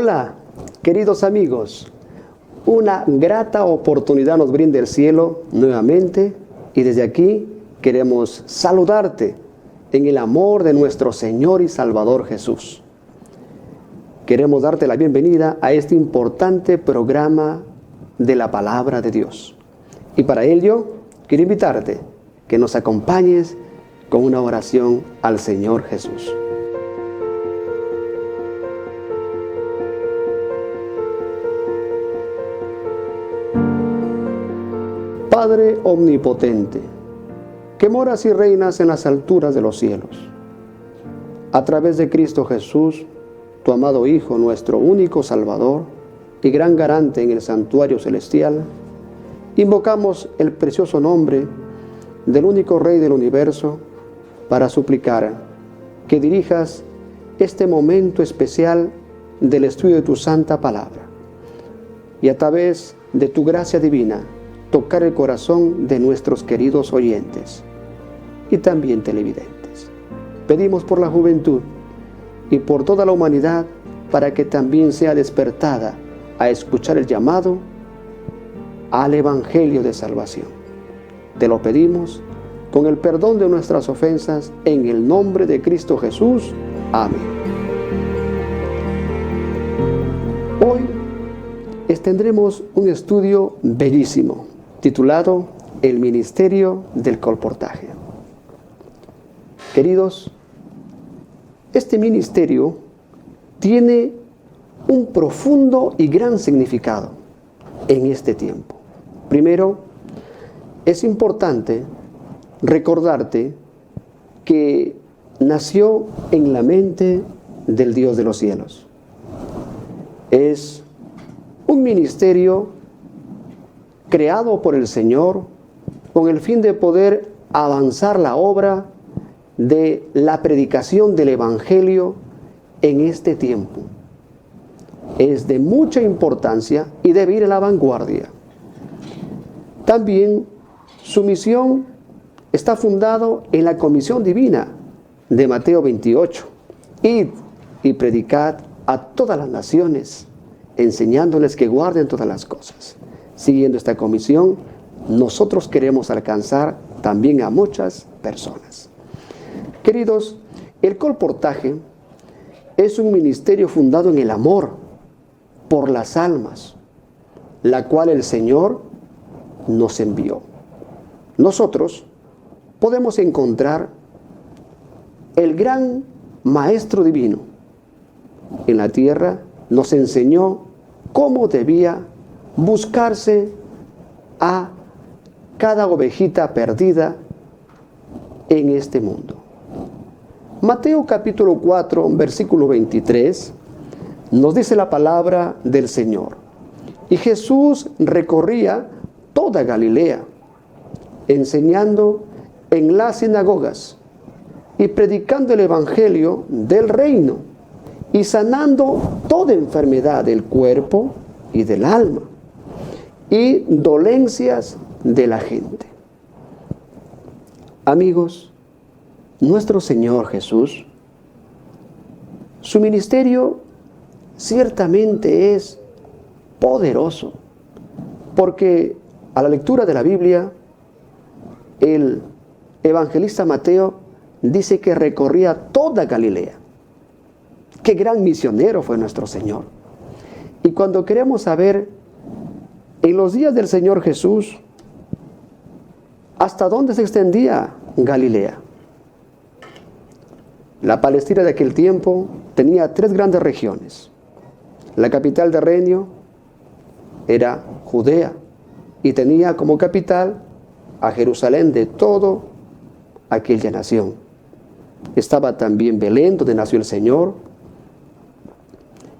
Hola, queridos amigos. Una grata oportunidad nos brinda el cielo nuevamente y desde aquí queremos saludarte en el amor de nuestro Señor y Salvador Jesús. Queremos darte la bienvenida a este importante programa de la Palabra de Dios. Y para ello, quiero invitarte que nos acompañes con una oración al Señor Jesús. Padre omnipotente, que moras y reinas en las alturas de los cielos, a través de Cristo Jesús, tu amado Hijo, nuestro único Salvador y gran garante en el santuario celestial, invocamos el precioso nombre del único Rey del universo para suplicar que dirijas este momento especial del estudio de tu santa palabra y a través de tu gracia divina tocar el corazón de nuestros queridos oyentes y también televidentes. Pedimos por la juventud y por toda la humanidad para que también sea despertada a escuchar el llamado al Evangelio de salvación. Te lo pedimos con el perdón de nuestras ofensas en el nombre de Cristo Jesús. Amén. Hoy tendremos un estudio bellísimo titulado El Ministerio del Colportaje. Queridos, este ministerio tiene un profundo y gran significado en este tiempo. Primero, es importante recordarte que nació en la mente del Dios de los cielos. Es un ministerio creado por el Señor con el fin de poder avanzar la obra de la predicación del Evangelio en este tiempo. Es de mucha importancia y debe ir a la vanguardia. También su misión está fundado en la comisión divina de Mateo 28. Id y predicad a todas las naciones, enseñándoles que guarden todas las cosas. Siguiendo esta comisión, nosotros queremos alcanzar también a muchas personas. Queridos, el colportaje es un ministerio fundado en el amor por las almas, la cual el Señor nos envió. Nosotros podemos encontrar el gran Maestro Divino en la tierra. Nos enseñó cómo debía buscarse a cada ovejita perdida en este mundo. Mateo capítulo 4, versículo 23, nos dice la palabra del Señor. Y Jesús recorría toda Galilea, enseñando en las sinagogas y predicando el evangelio del reino y sanando toda enfermedad del cuerpo y del alma y dolencias de la gente. Amigos, nuestro Señor Jesús, su ministerio ciertamente es poderoso, porque a la lectura de la Biblia, el evangelista Mateo dice que recorría toda Galilea. Qué gran misionero fue nuestro Señor. Y cuando queremos saber, en los días del Señor Jesús, ¿hasta dónde se extendía Galilea? La Palestina de aquel tiempo tenía 3 grandes regiones. La capital del reino era Judea y tenía como capital a Jerusalén de toda aquella nación. Estaba también Belén, donde nació el Señor,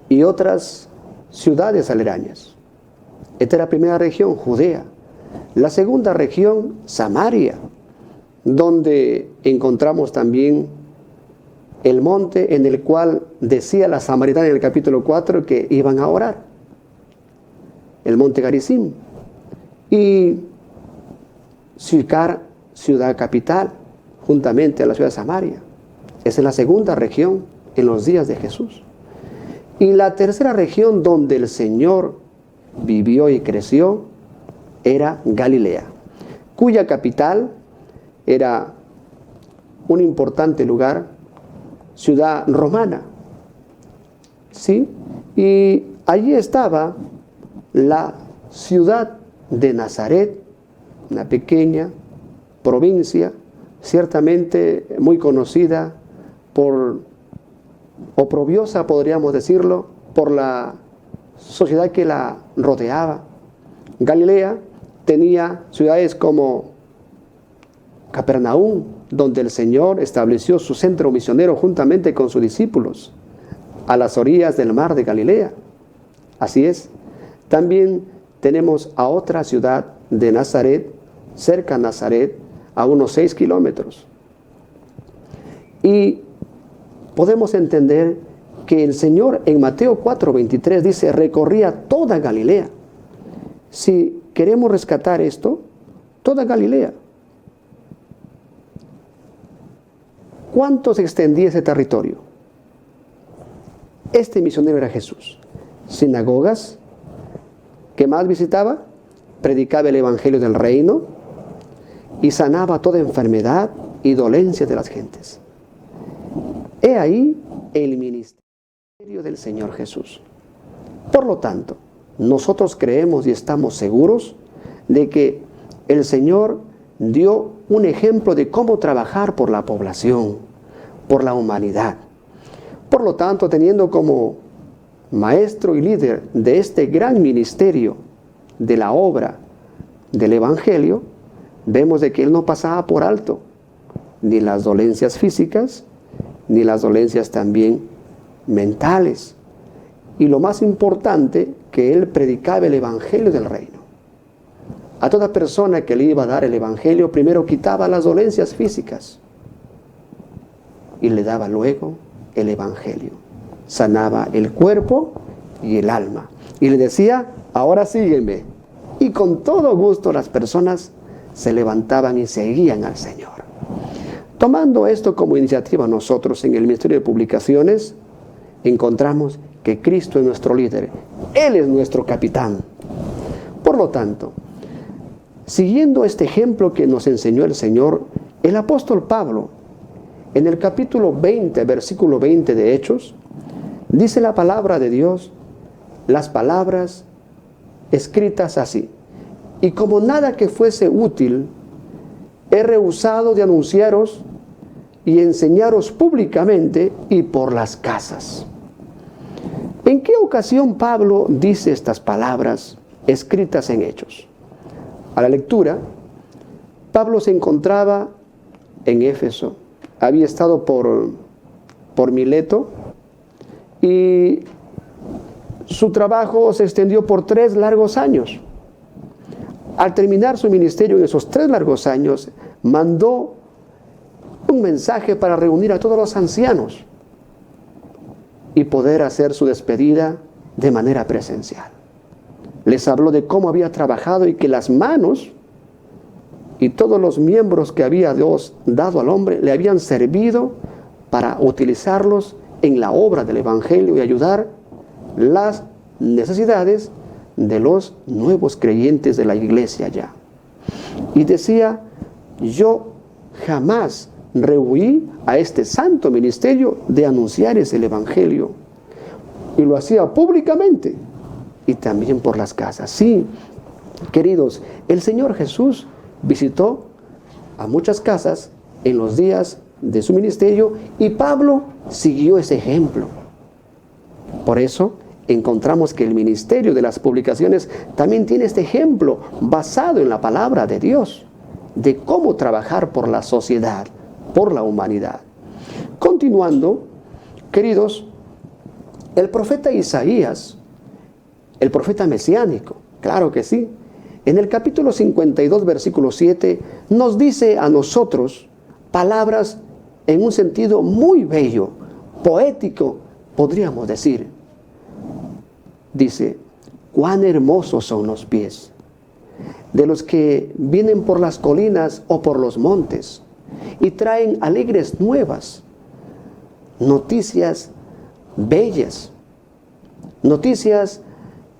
y otras ciudades aledañas. Esta era la primera región, Judea. La segunda región, Samaria, donde encontramos también el monte en el cual decía la samaritana en el capítulo 4 que iban a orar. El monte Garizim. Y Sicar, ciudad capital, juntamente a la ciudad de Samaria. Esa es la segunda región en los días de Jesús. Y la tercera región donde el Señor vivió y creció era Galilea, cuya capital era un importante lugar, ciudad romana. ¿Sí? Y allí estaba la ciudad de Nazaret, una pequeña provincia, ciertamente muy conocida por, oprobiosa podríamos decirlo, por la sociedad que la rodeaba. Galilea tenía ciudades como Capernaum, donde el Señor estableció su centro misionero juntamente con sus discípulos, a las orillas del mar de Galilea. Así es. También tenemos a otra ciudad de Nazaret, cerca de Nazaret, a unos 6 kilómetros. Y podemos entender que el Señor en Mateo 4:23 dice, recorría toda Galilea. Si queremos rescatar esto, toda Galilea. ¿Cuánto se extendía ese territorio? Este misionero era Jesús. Sinagogas. ¿Qué más visitaba? Predicaba el evangelio del reino y sanaba toda enfermedad y dolencia de las gentes. He ahí el ministerio del Señor Jesús. Por lo tanto, nosotros creemos y estamos seguros de que el Señor dio un ejemplo de cómo trabajar por la población, por la humanidad. Por lo tanto, teniendo como maestro y líder de este gran ministerio de la obra del Evangelio, vemos de que Él no pasaba por alto ni las dolencias físicas, ni las dolencias también mentales. Y lo más importante, que Él predicaba el Evangelio del reino. A toda persona que le iba a dar el Evangelio, primero quitaba las dolencias físicas y le daba luego el Evangelio. Sanaba el cuerpo y el alma. Y le decía, ahora sígueme. Y con todo gusto las personas se levantaban y seguían al Señor. Tomando esto como iniciativa nosotros en el Ministerio de Publicaciones, encontramos que Cristo es nuestro líder. Él es nuestro capitán. Por lo tanto, siguiendo este ejemplo que nos enseñó el Señor, el apóstol Pablo, en el capítulo 20, versículo 20 de Hechos, dice la palabra de Dios, las palabras escritas así: y como nada que fuese útil, he rehusado de anunciaros y enseñaros públicamente y por las casas. ¿En qué ocasión Pablo dice estas palabras escritas en Hechos? A la lectura, Pablo se encontraba en Éfeso, había estado por Mileto y su trabajo se extendió por 3 largos años. Al terminar su ministerio en esos 3 largos años, mandó un mensaje para reunir a todos los ancianos y poder hacer su despedida de manera presencial. Les habló de cómo había trabajado y que las manos y todos los miembros que había Dios dado al hombre le habían servido para utilizarlos en la obra del Evangelio y ayudar las necesidades de los nuevos creyentes de la iglesia ya. Y decía, yo jamás rehuí a este santo ministerio de anunciar el Evangelio. Y lo hacía públicamente y también por las casas. Sí, queridos, el Señor Jesús visitó a muchas casas en los días de su ministerio y Pablo siguió ese ejemplo. Por eso encontramos que el ministerio de las publicaciones también tiene este ejemplo basado en la palabra de Dios, de cómo trabajar por la sociedad, por la humanidad. Continuando, queridos, el profeta Isaías, el profeta mesiánico, claro que sí, en el capítulo 52, versículo 7, nos dice a nosotros palabras en un sentido muy bello, poético, podríamos decir. Dice, cuán hermosos son los pies de los que vienen por las colinas o por los montes y traen alegres nuevas, noticias bellas. noticias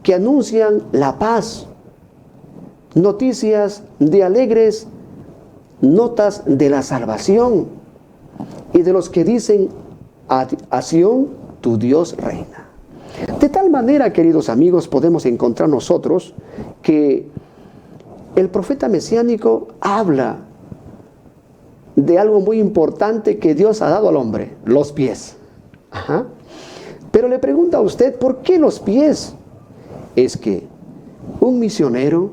que anuncian la paz, noticias de alegres, notas de la salvación y de los que dicen: a Sión tu Dios reina. De tal manera, queridos amigos, podemos encontrar nosotros que el profeta mesiánico habla de algo muy importante que Dios ha dado al hombre: los pies. Ajá. Pero le pregunta a usted, ¿por qué los pies? Es que un misionero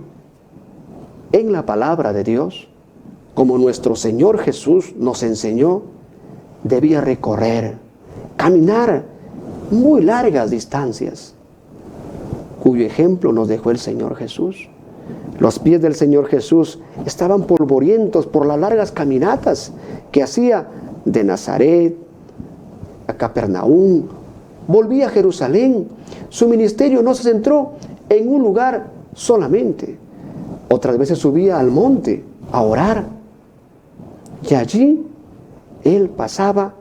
en la palabra de Dios, como nuestro Señor Jesús nos enseñó, debía recorrer, caminar muy largas distancias, cuyo ejemplo nos dejó el Señor Jesús. Los pies del Señor Jesús estaban polvorientos por las largas caminatas que hacía de Nazaret a Capernaum, volvía a Jerusalén. Su ministerio no se centró en un lugar solamente. Otras veces subía al monte a orar. Y allí él pasaba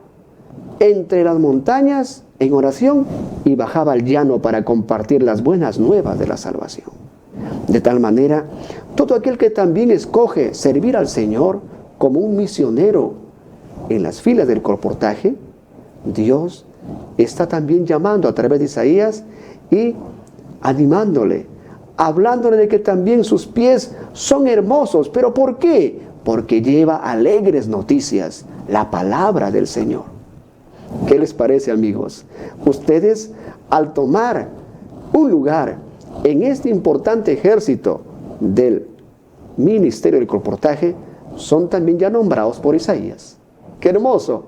entre las montañas en oración y bajaba al llano para compartir las buenas nuevas de la salvación. De tal manera, todo aquel que también escoge servir al Señor como un misionero en las filas del colportaje, Dios está también llamando a través de Isaías y animándole, hablándole de que también sus pies son hermosos. ¿Pero por qué? Porque lleva alegres noticias, la palabra del Señor. ¿Qué les parece, amigos? Ustedes, al tomar un lugar en este importante ejército del ministerio del colportaje, son también ya nombrados por Isaías. ¡Qué hermoso!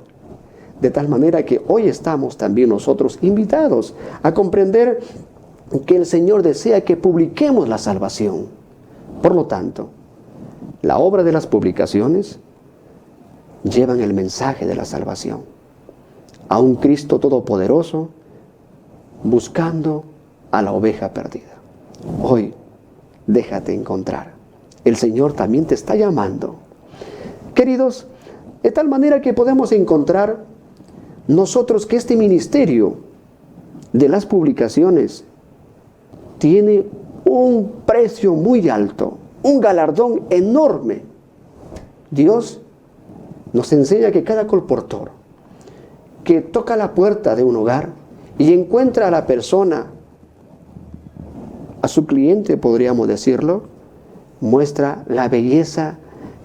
De tal manera que hoy estamos también nosotros invitados a comprender que el Señor desea que publiquemos la salvación. Por lo tanto, la obra de las publicaciones llevan el mensaje de la salvación a un Cristo todopoderoso buscando a la oveja perdida. Hoy, déjate encontrar. El Señor también te está llamando. Queridos, de tal manera que podemos encontrar nosotros que este ministerio de las publicaciones tiene un precio muy alto, un galardón enorme. Dios nos enseña que cada colportor que toca la puerta de un hogar y encuentra a la persona, a su cliente, podríamos decirlo, muestra la belleza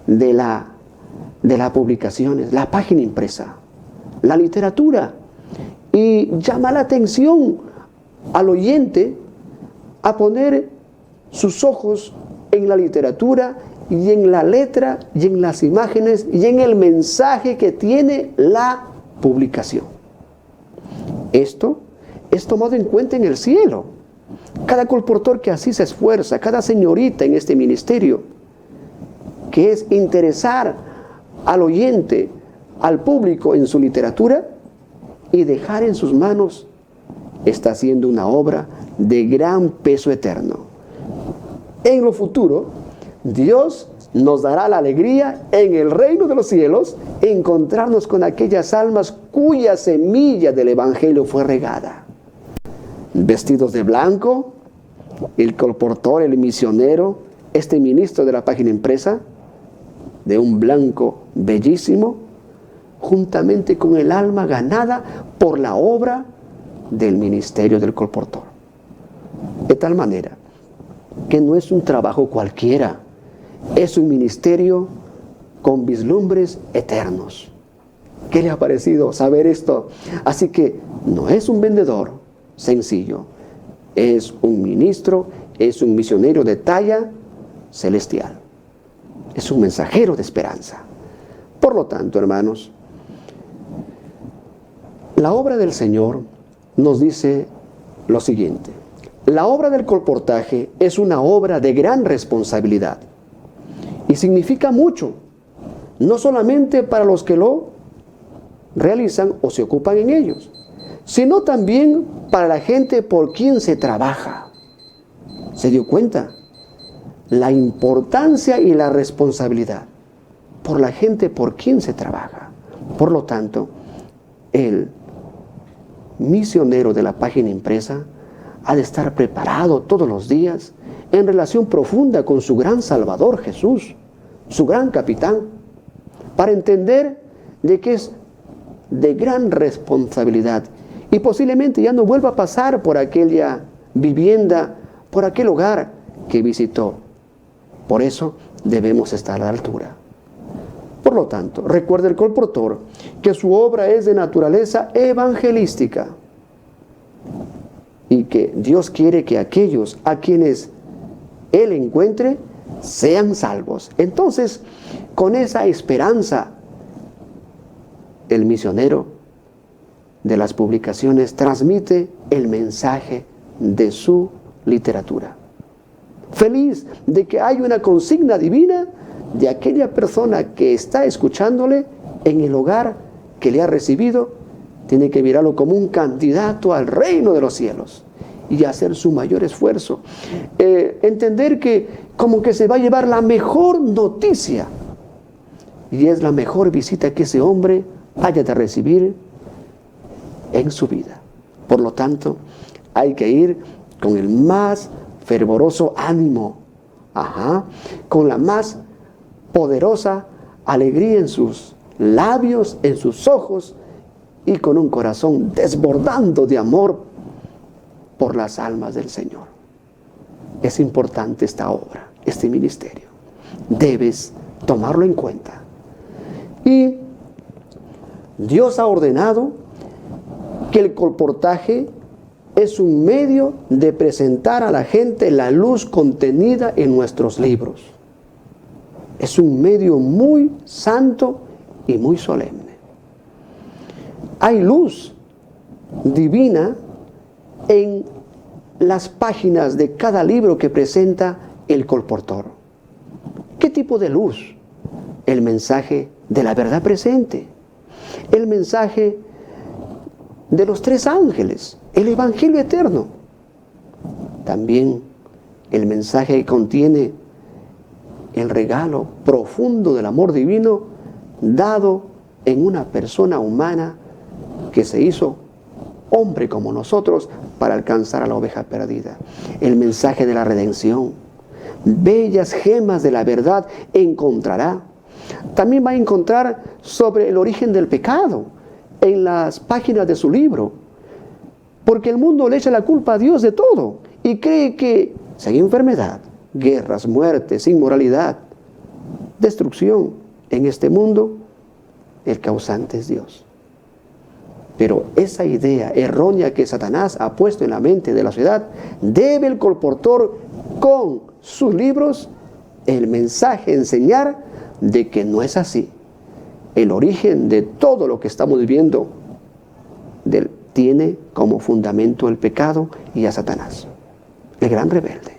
de las publicaciones, la página impresa, la literatura, y llama la atención al oyente a poner sus ojos en la literatura y en la letra y en las imágenes y en el mensaje que tiene la publicación. Esto es tomado en cuenta en el cielo. Cada colportor que así se esfuerza, cada señorita en este ministerio, que es interesar al oyente, al público en su literatura y dejar en sus manos, está haciendo una obra de gran peso eterno. En lo futuro, Dios nos dará la alegría en el reino de los cielos encontrarnos con aquellas almas cuya semilla del Evangelio fue regada. Vestidos de blanco, el colportor, el misionero, este ministro de la página impresa, de un blanco bellísimo, juntamente con el alma ganada por la obra del ministerio del colportor. De tal manera que no es un trabajo cualquiera, es un ministerio con vislumbres eternos. ¿Qué le ha parecido saber esto? Así que no es un vendedor sencillo, es un ministro, es un misionero de talla celestial, es un mensajero de esperanza. Por lo tanto, hermanos, la obra del Señor nos dice lo siguiente: la obra del colportaje es una obra de gran responsabilidad y significa mucho, no solamente para los que lo realizan o se ocupan en ellos, sino también para la gente por quien se trabaja. ¿Se dio cuenta? La importancia y la responsabilidad por la gente por quien se trabaja. Por lo tanto, el misionero de la página impresa ha de estar preparado todos los días en relación profunda con su gran Salvador Jesús, su gran capitán, para entender de que es de gran responsabilidad y posiblemente ya no vuelva a pasar por aquella vivienda, por aquel hogar que visitó. Por eso debemos estar a la altura. Por lo tanto, recuerde el colportor que su obra es de naturaleza evangelística y que Dios quiere que aquellos a quienes Él encuentre sean salvos. Entonces, con esa esperanza, el misionero de las publicaciones transmite el mensaje de su literatura. Feliz de que hay una consigna divina de aquella persona que está escuchándole en el hogar que le ha recibido, tiene que mirarlo como un candidato al reino de los cielos y hacer su mayor esfuerzo. Entender que como que se va a llevar la mejor noticia y es la mejor visita que ese hombre haya de recibir en su vida. Por lo tanto, hay que ir con el más fervoroso ánimo, con la más poderosa alegría en sus labios, en sus ojos y con un corazón desbordando de amor por las almas del Señor. Es importante esta obra, este ministerio. Debes tomarlo en cuenta. Y Dios ha ordenado que el colportaje es un medio de presentar a la gente la luz contenida en nuestros libros. Es un medio muy santo y muy solemne. Hay luz divina en las páginas de cada libro que presenta el colportor. ¿Qué tipo de luz? El mensaje de la verdad presente, el mensaje de los tres ángeles, el evangelio eterno. También el mensaje que contiene el regalo profundo del amor divino dado en una persona humana que se hizo hombre como nosotros para alcanzar a la oveja perdida. El mensaje de la redención, bellas gemas de la verdad encontrará. También va a encontrar sobre el origen del pecado en las páginas de su libro, porque el mundo le echa la culpa a Dios de todo y cree que si hay enfermedad, guerras, muertes, inmoralidad, destrucción en este mundo, el causante es Dios. Pero esa idea errónea que Satanás ha puesto en la mente de la sociedad, debe el colportor con sus libros, el mensaje enseñar de que no es así. El origen de todo lo que estamos viviendo tiene como fundamento el pecado y a Satanás, el gran rebelde.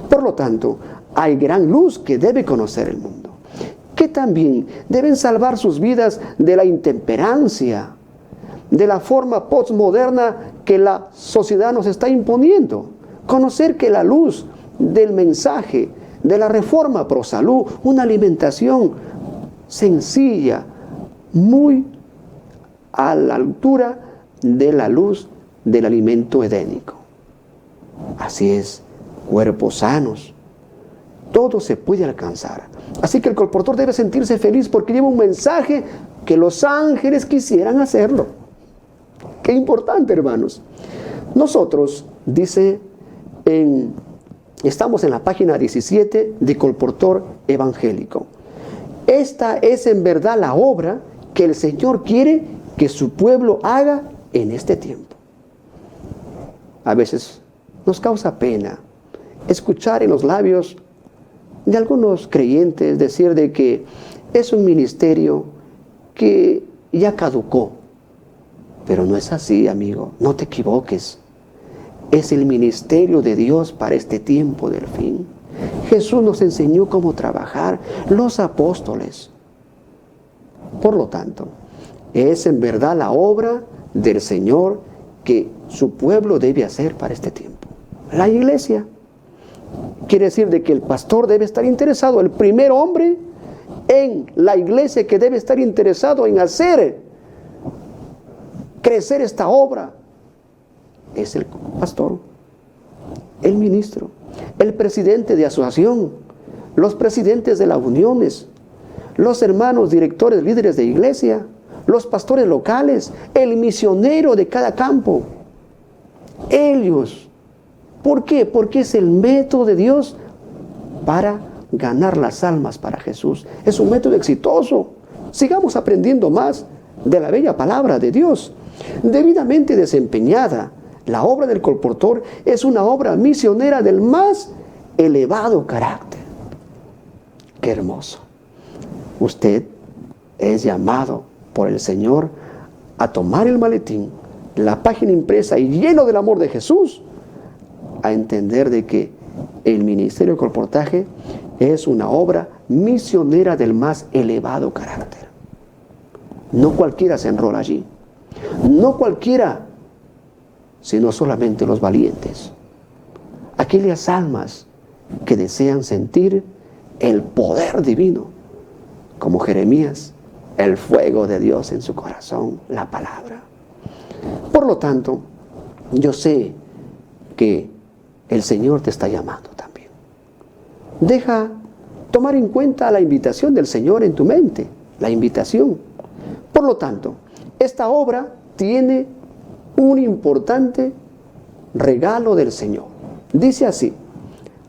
Por lo tanto, hay gran luz que debe conocer el mundo, que también deben salvar sus vidas de la intemperancia, de la forma postmoderna que la sociedad nos está imponiendo. Conocer que la luz del mensaje de la reforma pro salud, una alimentación sencilla, muy a la altura de la luz del alimento edénico. Así es, cuerpos sanos, todo se puede alcanzar. Así que el colportor debe sentirse feliz porque lleva un mensaje que los ángeles quisieran hacerlo. Qué importante, hermanos. Nosotros, dice, estamos en la página 17 de Colportor Evangélico. Esta es en verdad la obra que el Señor quiere que su pueblo haga en este tiempo. A veces nos causa pena escuchar en los labios de algunos creyentes decir de que es un ministerio que ya caducó. Pero no es así, amigo, no te equivoques. Es el ministerio de Dios para este tiempo del fin. Jesús nos enseñó cómo trabajar, los apóstoles. Por lo tanto, es en verdad la obra del Señor que su pueblo debe hacer para este tiempo. La iglesia. Quiere decir de que el pastor debe estar interesado, el primer hombre en la iglesia que debe estar interesado en hacer crecer esta obra es el pastor, el ministro, el presidente de asociación, los presidentes de las uniones, los hermanos directores, líderes de iglesia, los pastores locales, el misionero de cada campo. Ellos. ¿Por qué? Porque es el método de Dios para ganar las almas para Jesús. Es un método exitoso. Sigamos aprendiendo más de la bella palabra de Dios. Debidamente desempeñada, la obra del colportor es una obra misionera del más elevado carácter. ¡Qué hermoso! Usted es llamado por el Señor a tomar el maletín, la página impresa y lleno del amor de Jesús, a entender de que el ministerio de colportaje es una obra misionera del más elevado carácter. No cualquiera se enrola allí. No cualquiera, sino solamente los valientes. Aquellas almas que desean sentir el poder divino, como Jeremías, el fuego de Dios en su corazón, la palabra. Por lo tanto, yo sé que el Señor te está llamando también. Deja tomar en cuenta la invitación del Señor en tu mente, la invitación. Por lo tanto, esta obra tiene un importante regalo del Señor. Dice así,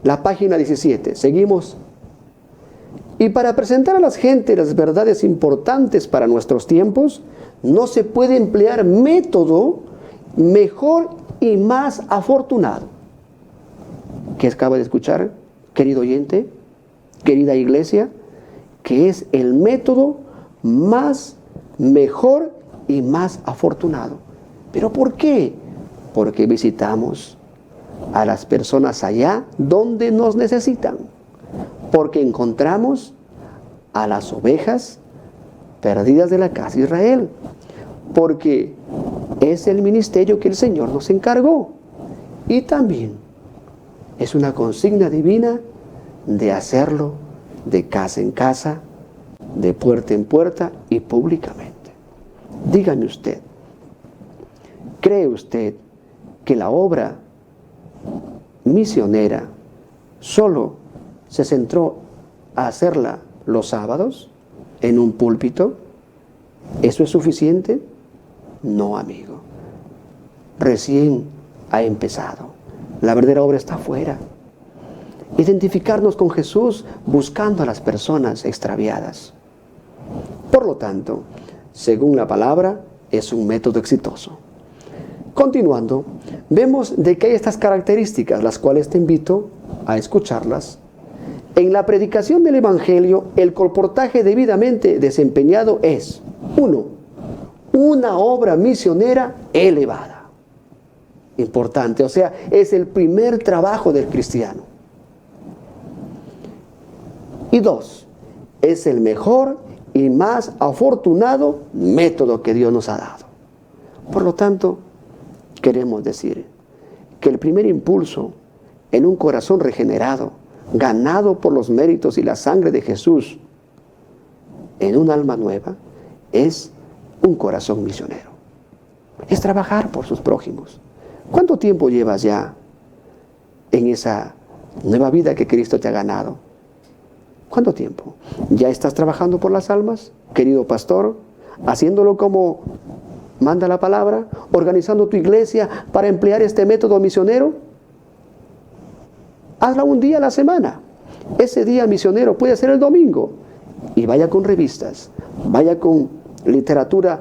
la página 17, seguimos. Y para presentar a las gentes las verdades importantes para nuestros tiempos, no se puede emplear método mejor y más afortunado. ¿Qué acaba de escuchar, querido oyente, querida iglesia? Que es el método más mejor y más afortunado. ¿Pero por qué? Porque visitamos a las personas allá donde nos necesitan. Porque encontramos a las ovejas perdidas de la casa de Israel. Porque es el ministerio que el Señor nos encargó. Y también es una consigna divina de hacerlo de casa en casa, de puerta en puerta y públicamente. Dígame usted, ¿cree usted que la obra misionera solo se centró a hacerla los sábados en un púlpito? ¿Eso es suficiente? No, amigo. Recién ha empezado. La verdadera obra está afuera. Identificarnos con Jesús buscando a las personas extraviadas. Por lo tanto, según la palabra, es un método exitoso. Continuando, vemos de que hay estas características, las cuales te invito a escucharlas. En la predicación del Evangelio, el colportaje debidamente desempeñado es, 1, una obra misionera elevada. Importante, o sea, es el primer trabajo del cristiano. Y 2, es el mejor y más afortunado método que Dios nos ha dado. Por lo tanto, queremos decir que el primer impulso en un corazón regenerado, ganado por los méritos y la sangre de Jesús, en un alma nueva, es un corazón misionero. Es trabajar por sus prójimos. ¿Cuánto tiempo llevas ya en esa nueva vida que Cristo te ha ganado? ¿Cuánto tiempo? ¿Ya estás trabajando por las almas, querido pastor? ¿Haciéndolo como manda la palabra? ¿Organizando tu iglesia para emplear este método misionero? Hazla un día a la semana. Ese día misionero puede ser el domingo. Y vaya con revistas, vaya con literatura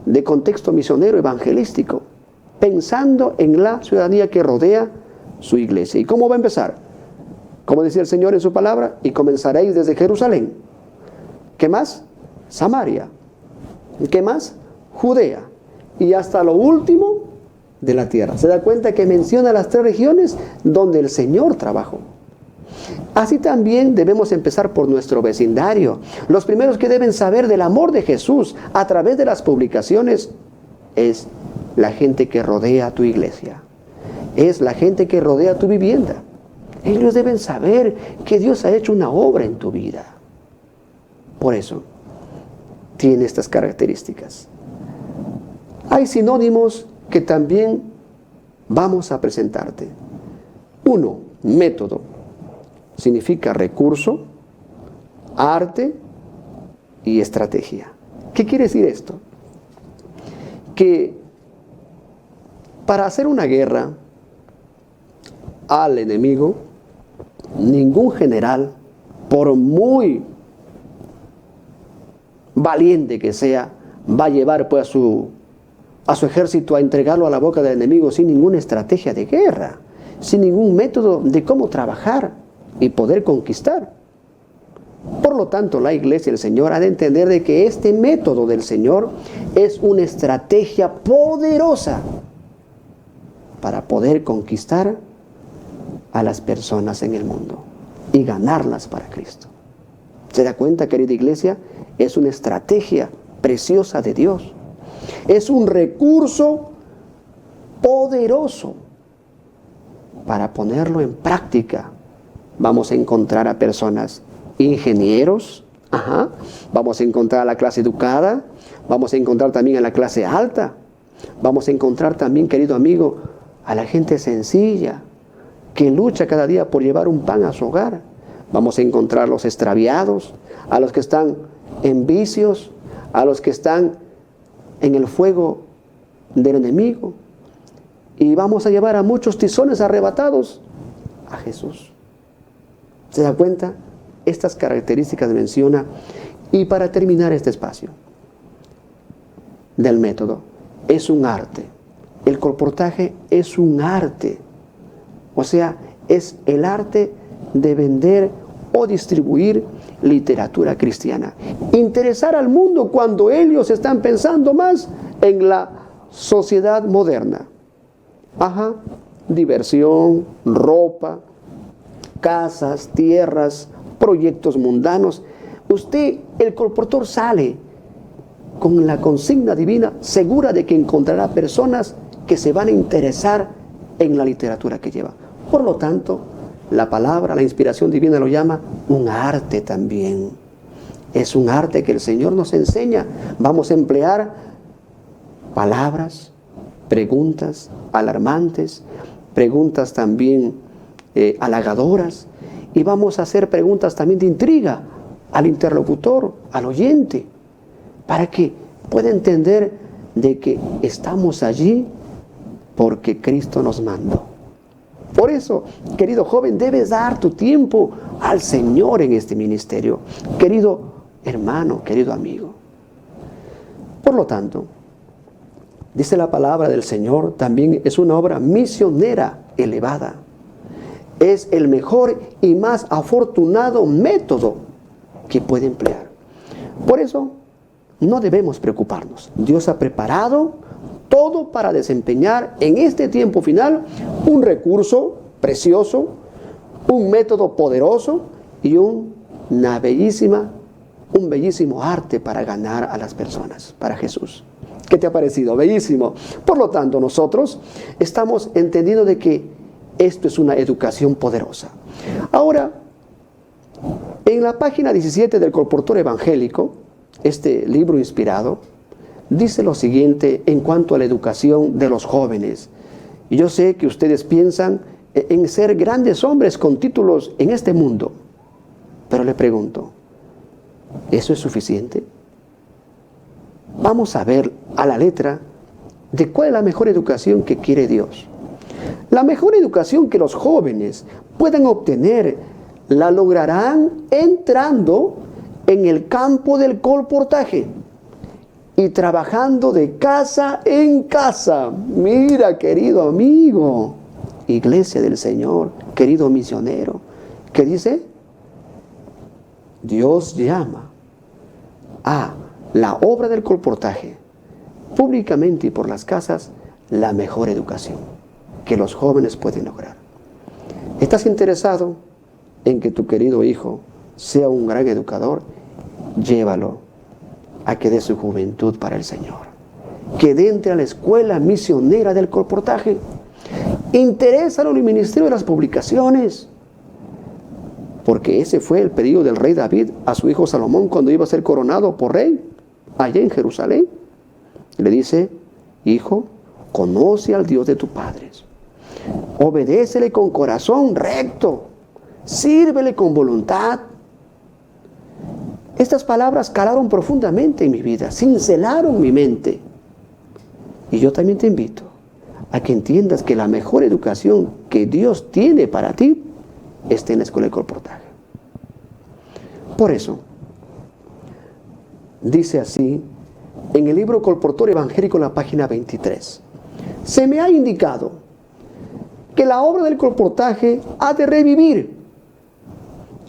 de contexto misionero evangelístico, pensando en la ciudadanía que rodea su iglesia. ¿Y cómo va a empezar? Como decía el Señor en su palabra, y comenzaréis desde Jerusalén. ¿Qué más? Samaria. ¿Qué más? Judea. Y hasta lo último de la tierra. ¿Se da cuenta que menciona las 3 regiones donde el Señor trabajó? Así también debemos empezar por nuestro vecindario. Los primeros que deben saber del amor de Jesús a través de las publicaciones es la gente que rodea tu iglesia. Es la gente que rodea tu vivienda. Ellos deben saber que Dios ha hecho una obra en tu vida. Por eso, tiene estas características. Hay sinónimos que también vamos a presentarte. 1, método. Significa recurso, arte y estrategia. ¿Qué quiere decir esto? Que para hacer una guerra al enemigo, ningún general, por muy valiente que sea, va a llevar pues a su ejército a entregarlo a la boca del enemigo sin ninguna estrategia de guerra, sin ningún método de cómo trabajar y poder conquistar. Por lo tanto, la iglesia del Señor ha de entender de que este método del Señor es una estrategia poderosa para poder conquistar a las personas en el mundo y ganarlas para Cristo. ¿Se da cuenta, querida iglesia? Es una estrategia preciosa de Dios. Es un recurso poderoso para ponerlo en práctica. Vamos a encontrar a personas ingenieros, vamos a encontrar a la clase educada, vamos a encontrar también a la clase alta, vamos a encontrar también, querido amigo, a la gente sencilla que lucha cada día por llevar un pan a su hogar. Vamos a encontrar a los extraviados, a los que están en vicios, a los que están en el fuego del enemigo. Y vamos a llevar a muchos tizones arrebatados a Jesús. ¿Se da cuenta? Estas características menciona. Y para terminar este espacio del método, es un arte. El colportaje es un arte. O sea, es el arte de vender o distribuir literatura cristiana. Interesar al mundo cuando ellos están pensando más en la sociedad moderna. Diversión, ropa, casas, tierras, proyectos mundanos. Usted, el colportor, sale con la consigna divina, segura de que encontrará personas que se van a interesar en la literatura que lleva. Por lo tanto, la palabra, la inspiración divina lo llama un arte también. Es un arte que el Señor nos enseña. Vamos a emplear palabras, preguntas alarmantes, preguntas también halagadoras, y vamos a hacer preguntas también de intriga al interlocutor, al oyente, para que pueda entender de que estamos allí porque Cristo nos mandó. Por eso, querido joven, debes dar tu tiempo al Señor en este ministerio. Querido hermano, querido amigo. Por lo tanto, dice la palabra del Señor, también es una obra misionera elevada. Es el mejor y más afortunado método que puede emplear. Por eso, no debemos preocuparnos. Dios ha preparado todo para desempeñar en este tiempo final un recurso precioso, un método poderoso y un bellísimo arte para ganar a las personas, para Jesús. ¿Qué te ha parecido? Bellísimo. Por lo tanto, nosotros estamos entendiendo de que esto es una educación poderosa. Ahora, en la página 17 del Colportor Evangélico, este libro inspirado, dice lo siguiente en cuanto a la educación de los jóvenes. Y yo sé que ustedes piensan en ser grandes hombres con títulos en este mundo, pero le pregunto, ¿eso es suficiente? Vamos a ver a la letra de cuál es la mejor educación que quiere Dios. La mejor educación que los jóvenes puedan obtener la lograrán entrando en el campo del colportaje y trabajando de casa en casa. Mira, querido amigo, iglesia del Señor, querido misionero, ¿qué dice? Dios llama a la obra del colportaje, públicamente y por las casas, la mejor educación que los jóvenes pueden lograr. ¿Estás interesado en que tu querido hijo sea un gran educador? Llévalo a que dé su juventud para el Señor, que entre a la escuela misionera del colportaje. Interésalo en el ministerio de las publicaciones, porque ese fue el pedido del rey David a su hijo Salomón cuando iba a ser coronado por rey allá en Jerusalén. Le dice: hijo, conoce al Dios de tus padres, Obedécele con corazón recto. Sírvele con voluntad. Estas palabras calaron profundamente en mi vida, cincelaron mi mente. Y yo también te invito a que entiendas que la mejor educación que Dios tiene para ti está en la escuela de colportaje. Por eso, dice así en el libro Colportor Evangélico, la página 23. Se me ha indicado que la obra del colportaje ha de revivir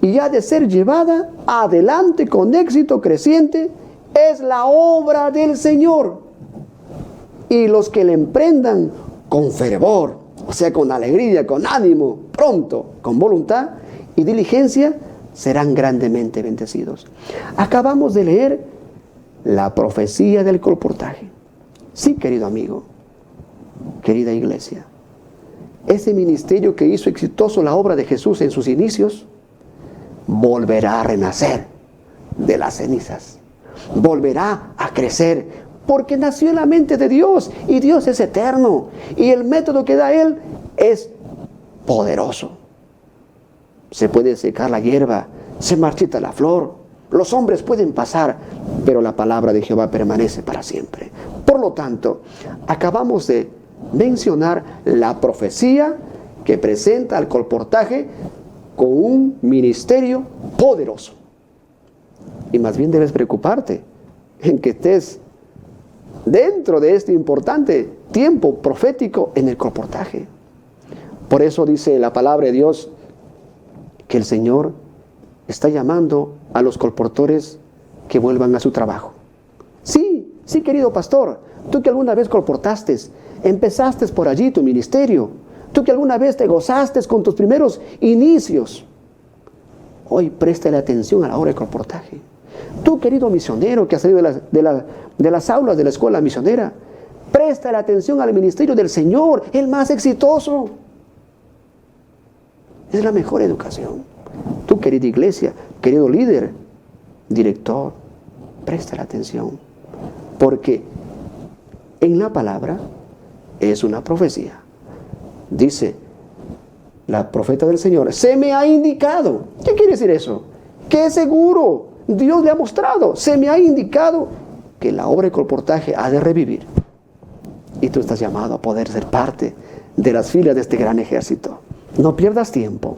y ha de ser llevada adelante con éxito creciente. Es la obra del Señor. Y los que le emprendan con fervor, o sea, con alegría, con ánimo, pronto, con voluntad y diligencia, serán grandemente bendecidos. Acabamos de leer la profecía del colportaje. Sí, querido amigo, querida iglesia, ese ministerio que hizo exitoso la obra de Jesús en sus inicios, volverá a renacer de las cenizas, volverá a crecer, porque nació en la mente de Dios, y Dios es eterno, y el método que da Él es poderoso. Se puede secar la hierba, se marchita la flor, los hombres pueden pasar, pero la palabra de Jehová permanece para siempre. Por lo tanto, acabamos de mencionar la profecía que presenta al colportaje con un ministerio poderoso. Y más bien debes preocuparte en que estés dentro de este importante tiempo profético en el colportaje. Por eso dice la palabra de Dios que el Señor está llamando a los colportores que vuelvan a su trabajo. Sí, querido pastor, tú que alguna vez colportaste, empezaste por allí tu ministerio, tú que alguna vez te gozaste con tus primeros inicios, hoy préstale atención a la obra de colportaje. Tú, querido misionero que has salido de las aulas de la escuela misionera, préstale atención al ministerio del Señor, el más exitoso. Es la mejor educación. Tú, querida iglesia, querido líder, director, préstale atención, porque en la palabra es una profecía. Dice la profeta del Señor, se me ha indicado. ¿Qué quiere decir eso? Que es seguro, Dios le ha mostrado, se me ha indicado que la obra de colportaje ha de revivir. Y tú estás llamado a poder ser parte de las filas de este gran ejército. No pierdas tiempo,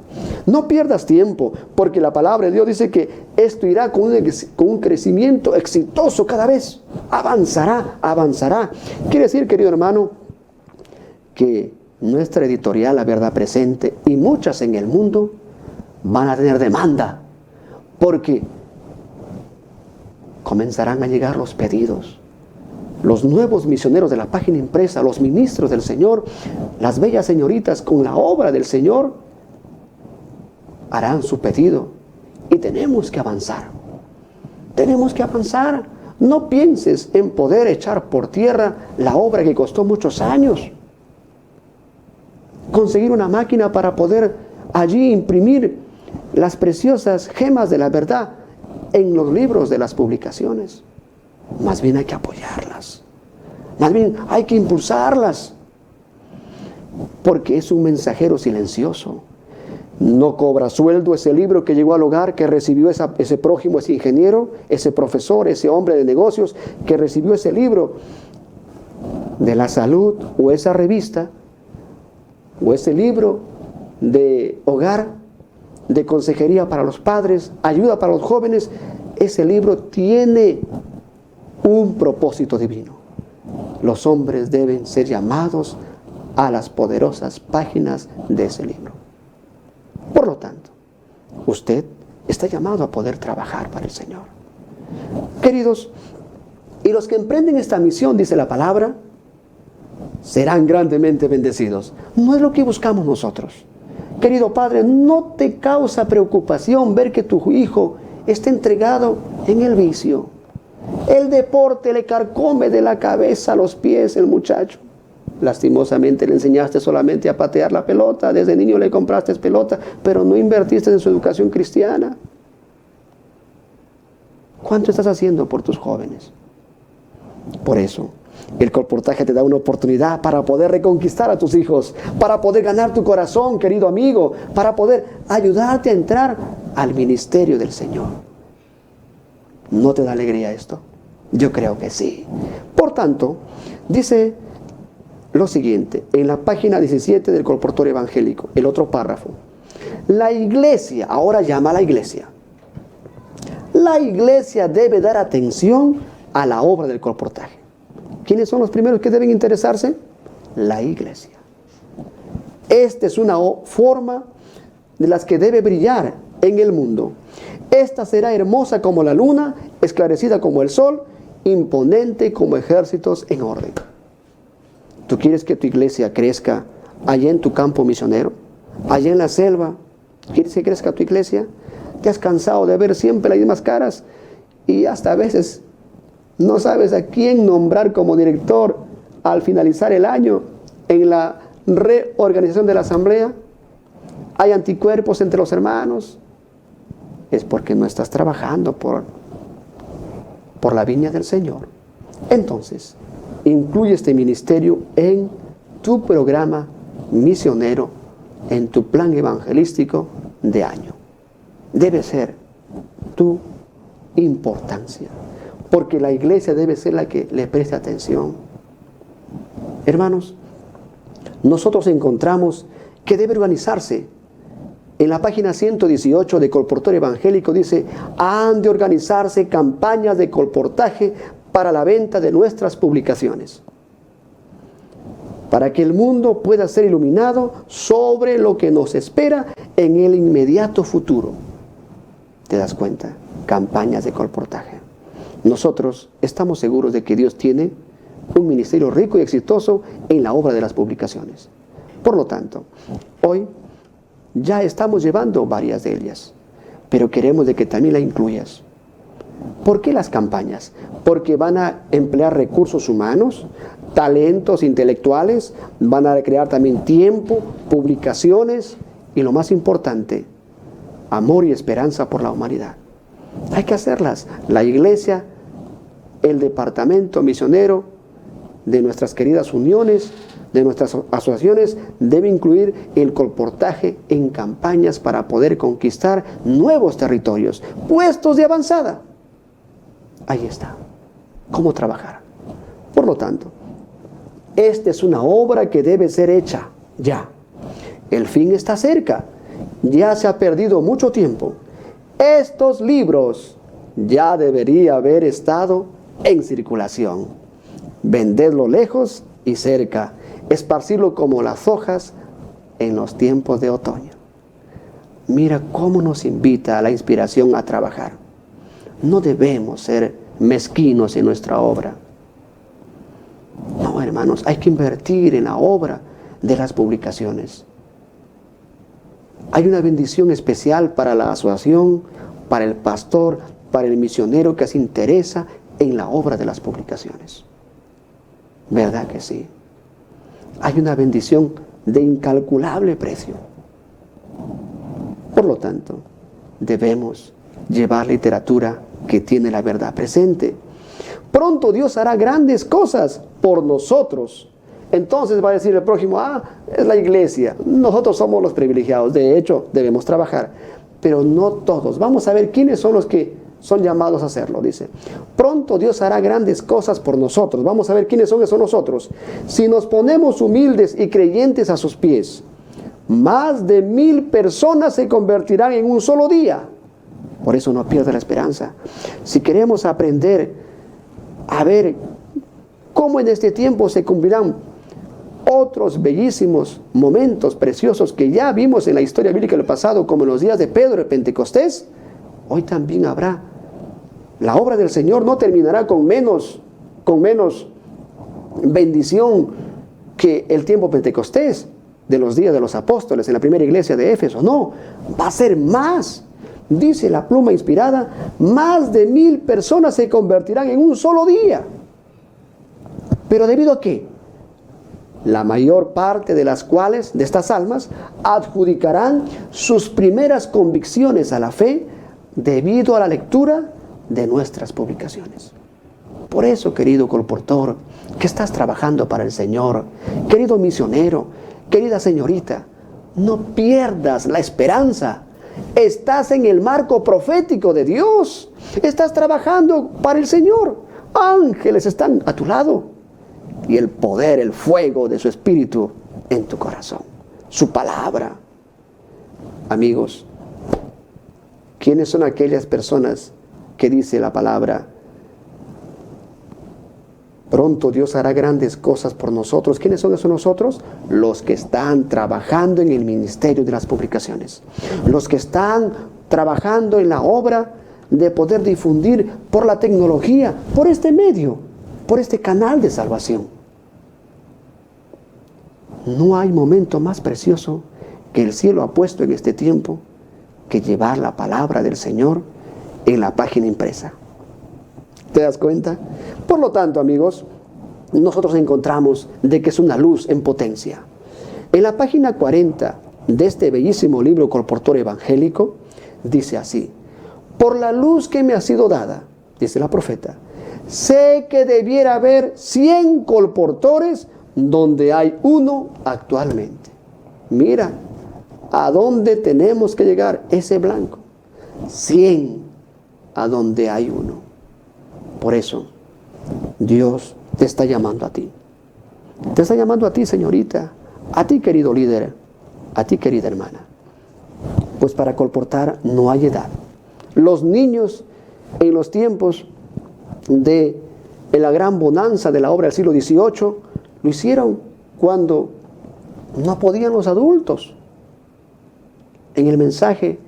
porque la palabra de Dios dice que esto irá con un crecimiento exitoso cada vez. Avanzará. Quiere decir, querido hermano, que nuestra editorial, La Verdad Presente, y muchas en el mundo, van a tener demanda, porque comenzarán a llegar los pedidos. Los nuevos misioneros de la página impresa, los ministros del Señor, las bellas señoritas con la obra del Señor, harán su pedido. Y tenemos que avanzar. No pienses en poder echar por tierra la obra que costó muchos años. Conseguir una máquina para poder allí imprimir las preciosas gemas de la verdad en los libros de las publicaciones. Más bien hay que apoyarlas, más bien hay que impulsarlas, porque es un mensajero silencioso. No cobra sueldo ese libro que llegó al hogar, que recibió ese prójimo, ese ingeniero, ese profesor, ese hombre de negocios que recibió ese libro de la salud, o esa revista, o ese libro de hogar, de consejería para los padres, ayuda para los jóvenes. Ese libro tiene un propósito divino. Los hombres deben ser llamados a las poderosas páginas de ese libro. Por lo tanto, usted está llamado a poder trabajar para el Señor. Queridos, y los que emprenden esta misión, dice la palabra, serán grandemente bendecidos. No es lo que buscamos nosotros. Querido padre, no te causa preocupación ver que tu hijo está entregado en el vicio. El deporte le carcome de la cabeza a los pies el muchacho. Lastimosamente le enseñaste solamente a patear la pelota. Desde niño le compraste pelota, pero no invertiste en su educación cristiana. ¿Cuánto estás haciendo por tus jóvenes? Por eso, El colportaje te da una oportunidad para poder reconquistar a tus hijos, para poder ganar tu corazón, querido amigo, para poder ayudarte a entrar al ministerio del Señor. ¿No te da alegría esto? Yo creo que sí. Por tanto, dice lo siguiente, en la página 17 del colportorio evangélico, el otro párrafo. La iglesia, ahora llama a la iglesia. La iglesia debe dar atención a la obra del colportaje. ¿Quiénes son los primeros que deben interesarse? La iglesia. Esta es una forma de las que debe brillar en el mundo. Esta será hermosa como la luna, esclarecida como el sol, imponente como ejércitos en orden. ¿Tú quieres que tu iglesia crezca allá en tu campo misionero? Allá en la selva. ¿Quieres que crezca tu iglesia? ¿Te has cansado de ver siempre las mismas caras? Y hasta a veces no sabes a quién nombrar como director al finalizar el año en la reorganización de la asamblea. Hay anticuerpos entre los hermanos. Es porque no estás trabajando por la viña del Señor. Entonces, incluye este ministerio en tu programa misionero, en tu plan evangelístico de año. Debe ser tu importancia, porque la iglesia debe ser la que le preste atención. Hermanos, nosotros encontramos que debe organizarse. En la página 118 de Colportorio Evangélico dice: han de organizarse campañas de colportaje para la venta de nuestras publicaciones, para que el mundo pueda ser iluminado sobre lo que nos espera en el inmediato futuro. ¿Te das cuenta? Campañas de colportaje. Nosotros estamos seguros de que Dios tiene un ministerio rico y exitoso en la obra de las publicaciones. Por lo tanto, hoy ya estamos llevando varias de ellas, pero queremos de que también la incluyas. ¿Por qué las campañas? Porque van a emplear recursos humanos, talentos intelectuales, van a crear también tiempo, publicaciones y lo más importante, amor y esperanza por la humanidad. Hay que hacerlas. La iglesia, el departamento misionero de nuestras queridas uniones, de nuestras asociaciones, debe incluir el colportaje en campañas para poder conquistar nuevos territorios, puestos de avanzada. Ahí está. ¿Cómo trabajar? Por lo tanto, esta es una obra que debe ser hecha ya. El fin está cerca. Ya se ha perdido mucho tiempo. Estos libros ya debería haber estado en circulación. Venderlo lejos y cerca. Esparcirlo como las hojas en los tiempos de otoño. Mira cómo nos invita a la inspiración a trabajar. No debemos ser mezquinos en nuestra obra. No, hermanos, hay que invertir en la obra de las publicaciones. Hay una bendición especial para la asociación, para el pastor, para el misionero que se interesa en la obra de las publicaciones. ¿Verdad que sí? Hay una bendición de incalculable precio. Por lo tanto, debemos llevar literatura que tiene la verdad presente. Pronto Dios hará grandes cosas por nosotros. Entonces va a decir el prójimo: es la iglesia, nosotros somos los privilegiados. De hecho, debemos trabajar, pero no todos. Vamos a ver quiénes son los que son llamados a hacerlo. Dice: pronto Dios hará grandes cosas por nosotros. Vamos a ver quiénes son esos nosotros. Si nos ponemos humildes y creyentes a sus pies, más de 1000 personas se convertirán en un solo día. Por eso no pierda la esperanza. Si queremos aprender a ver cómo en este tiempo se cumplirán otros bellísimos momentos preciosos que ya vimos en la historia bíblica del pasado, como en los días de Pedro y Pentecostés, hoy también habrá. La obra del Señor no terminará con menos bendición que el tiempo Pentecostés de los días de los apóstoles en la primera iglesia de Éfeso. No, va a ser más. Dice la pluma inspirada: más de 1000 personas se convertirán en un solo día. ¿Pero debido a qué? La mayor parte de las cuales, de estas almas, adjudicarán sus primeras convicciones a la fe debido a la lectura de nuestras publicaciones. Por eso, querido colportor, que estás trabajando para el Señor, querido misionero, querida señorita, no pierdas la esperanza. Estás en el marco profético de Dios. Estás trabajando para el Señor. Ángeles están a tu lado. Y el poder, el fuego de su Espíritu en tu corazón. Su palabra. Amigos, ¿quiénes son aquellas personas que dice la palabra? Pronto Dios hará grandes cosas por nosotros. ¿Quiénes son esos nosotros? Los que están trabajando en el ministerio de las publicaciones. Los que están trabajando en la obra de poder difundir por la tecnología, por este medio, por este canal de salvación. No hay momento más precioso que el cielo ha puesto en este tiempo que llevar la palabra del Señor en la página impresa. ¿Te das cuenta? Por lo tanto, amigos, nosotros encontramos de que es una luz en potencia. En la página 40 de este bellísimo libro Colportor Evangélico, dice así: por la luz que me ha sido dada, dice la profeta, sé que debiera haber 100 colportores donde hay uno actualmente. Mira, ¿a dónde tenemos que llegar? Ese blanco. 100 a donde hay uno. Por eso, Dios te está llamando a ti. Te está llamando a ti, señorita, a ti, querido líder, a ti, querida hermana. Pues para colportar no hay edad. Los niños en los tiempos de la gran bonanza de la obra del siglo XVIII lo hicieron cuando no podían los adultos. En el mensaje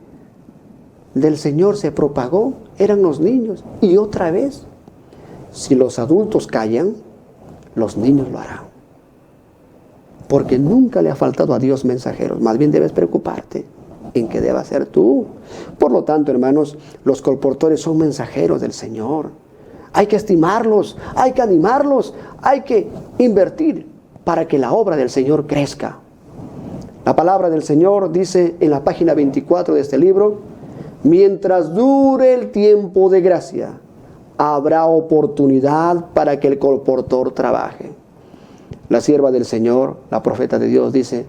del Señor se propagó, eran los niños. Y otra vez, si los adultos callan, los niños lo harán. Porque nunca le ha faltado a Dios mensajeros. Más bien debes preocuparte en que debas ser tú. Por lo tanto, hermanos, los colportores son mensajeros del Señor. Hay que estimarlos, hay que animarlos, hay que invertir para que la obra del Señor crezca. La palabra del Señor dice en la página 24 de este libro: mientras dure el tiempo de gracia, habrá oportunidad para que el colportor trabaje. La sierva del Señor, la profeta de Dios, dice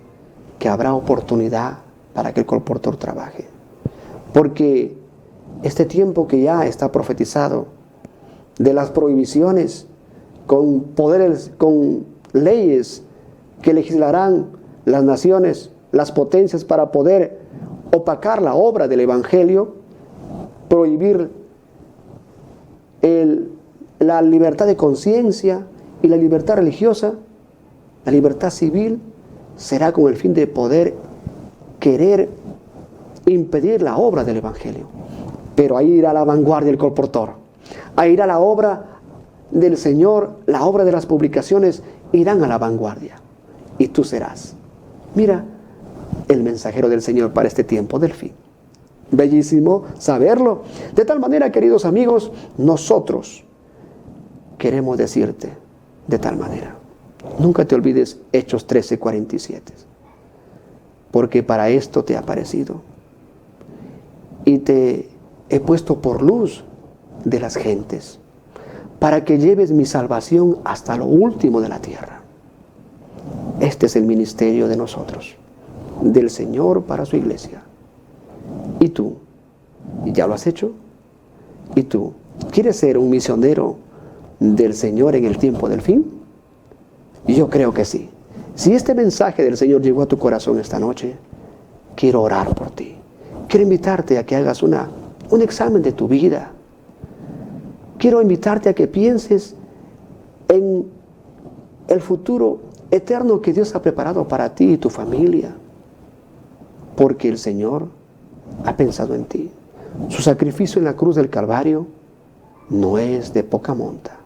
que habrá oportunidad para que el colportor trabaje. Porque este tiempo que ya está profetizado, de las prohibiciones, con poderes, con leyes que legislarán las naciones, las potencias, para poder opacar la obra del Evangelio, prohibir la libertad de conciencia y la libertad religiosa, la libertad civil, será con el fin de poder querer impedir la obra del Evangelio. Pero ahí irá la vanguardia el colportor, ahí irá la obra del Señor, la obra de las publicaciones irán a la vanguardia, y tú serás, mira, el mensajero del Señor para este tiempo del fin. Bellísimo saberlo. De tal manera, queridos amigos, nosotros queremos decirte de tal manera. Nunca te olvides Hechos 13:47. Porque para esto te he aparecido. Y te he puesto por luz de las gentes, para que lleves mi salvación hasta lo último de la tierra. Este es el ministerio de nosotros, del Señor para su iglesia. ¿Y tú? ¿Ya lo has hecho? ¿Y tú? ¿Quieres ser un misionero del Señor en el tiempo del fin? Yo creo que sí. Si este mensaje del Señor llegó a tu corazón esta noche, quiero orar por ti. Quiero invitarte a que hagas un examen de tu vida. Quiero invitarte a que pienses en el futuro eterno que Dios ha preparado para ti y tu familia. Porque el Señor ha pensado en ti. Su sacrificio en la cruz del Calvario no es de poca monta.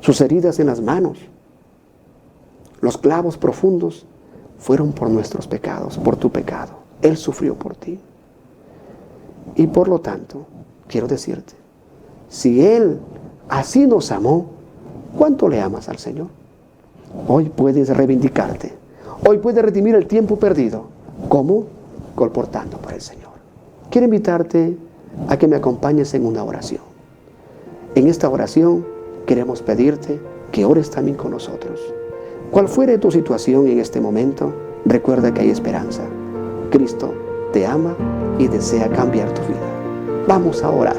Sus heridas en las manos, los clavos profundos, fueron por nuestros pecados, por tu pecado. Él sufrió por ti. Y por lo tanto, quiero decirte, si Él así nos amó, ¿cuánto le amas al Señor? Hoy puedes reivindicarte. Hoy puedes redimir el tiempo perdido. ¿Cómo? Colportando por el Señor. Quiero invitarte a que me acompañes en una oración. En esta oración queremos pedirte que ores también con nosotros. Cual fuere tu situación en este momento, recuerda que hay esperanza. Cristo te ama y desea cambiar tu vida. Vamos a orar.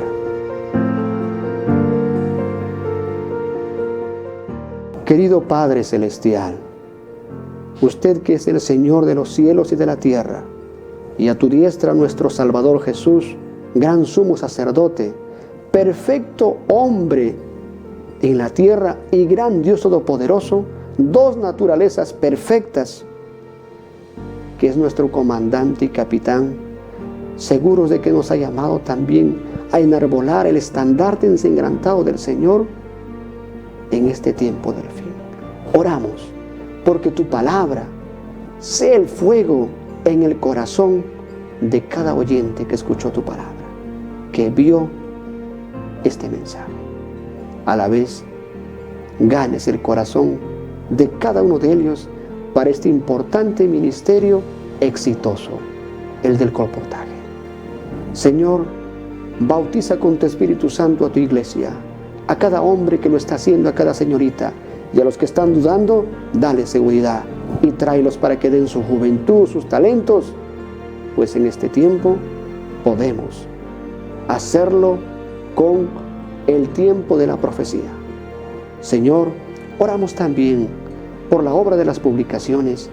Querido Padre Celestial, usted que es el Señor de los cielos y de la tierra, y a tu diestra nuestro Salvador Jesús, gran sumo sacerdote, perfecto hombre en la tierra y gran Dios todopoderoso, dos naturalezas perfectas, que es nuestro comandante y capitán, seguros de que nos ha llamado también a enarbolar el estandarte ensangrentado del Señor en este tiempo del fin. Oramos porque tu palabra sea el fuego en el corazón de cada oyente que escuchó tu palabra, que vio este mensaje. A la vez, ganes el corazón de cada uno de ellos para este importante ministerio exitoso, el del colportaje. Señor, bautiza con tu Espíritu Santo a tu iglesia, a cada hombre que lo está haciendo, a cada señorita, y a los que están dudando, dale seguridad y tráelos para que den su juventud, sus talentos, pues en este tiempo podemos hacerlo con el tiempo de la profecía. Señor, oramos también por la obra de las publicaciones,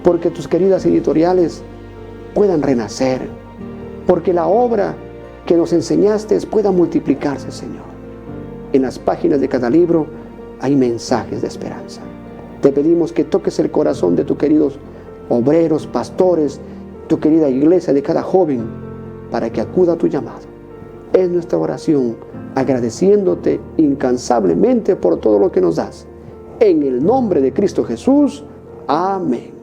porque tus queridas editoriales puedan renacer, porque la obra que nos enseñaste pueda multiplicarse, Señor. En las páginas de cada libro hay mensajes de esperanza. Te pedimos que toques el corazón de tus queridos obreros, pastores, tu querida iglesia, de cada joven, para que acuda a tu llamado. Es nuestra oración, agradeciéndote incansablemente por todo lo que nos das. En el nombre de Cristo Jesús. Amén.